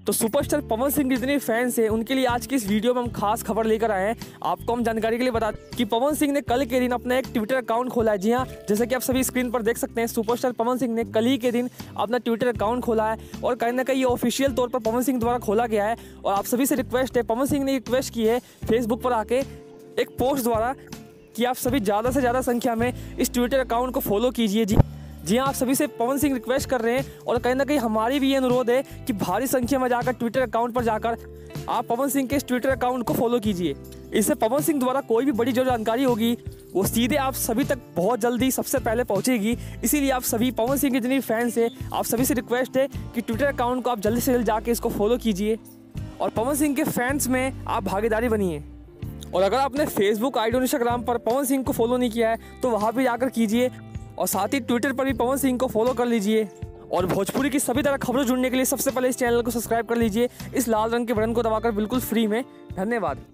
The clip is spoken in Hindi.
तो सुपरस्टार पवन सिंह के जितने फैंस हैं उनके लिए आज की इस वीडियो में हम खास खबर लेकर आए हैं। आपको हम जानकारी के लिए बता कि पवन सिंह ने कल के दिन अपना एक ट्विटर अकाउंट खोला है। जी हाँ, जैसे कि आप सभी स्क्रीन पर देख सकते हैं, सुपरस्टार पवन सिंह ने कल ही के दिन अपना ट्विटर अकाउंट खोला है और कहीं ना कहीं ये ऑफिशियल तौर पर पवन सिंह द्वारा खोला गया है। और आप सभी से रिक्वेस्ट है, पवन सिंह ने रिक्वेस्ट की है फेसबुक पर आके एक पोस्ट द्वारा कि आप सभी ज़्यादा से ज़्यादा संख्या में इस ट्विटर अकाउंट को फॉलो कीजिए। जी हाँ, आप सभी से पवन सिंह रिक्वेस्ट कर रहे हैं और कहीं ना कहीं हमारी भी ये अनुरोध है कि भारी संख्या में जाकर ट्विटर अकाउंट पर जाकर आप पवन सिंह के इस ट्विटर अकाउंट को फॉलो कीजिए। इससे पवन सिंह द्वारा कोई भी बड़ी जो जानकारी होगी वो सीधे आप सभी तक बहुत जल्दी सबसे पहले पहुंचेगी। इसीलिए आप सभी पवन सिंह के जितने फैंस हैं, आप सभी से रिक्वेस्ट है कि ट्विटर अकाउंट को आप जल्दी से जल्द जाके इसको फॉलो कीजिए और पवन सिंह के फैंस में आप भागीदारी बनिए। और अगर आपने फेसबुक, आईडी और इंस्टाग्राम पर पवन सिंह को फॉलो नहीं किया है तो वहाँ भी जाकर कीजिए और साथ ही ट्विटर पर भी पवन सिंह को फॉलो कर लीजिए। और भोजपुरी की सभी तरह खबरों जुड़ने के लिए सबसे पहले इस चैनल को सब्सक्राइब कर लीजिए, इस लाल रंग के बटन को दबाकर बिल्कुल फ्री में। धन्यवाद।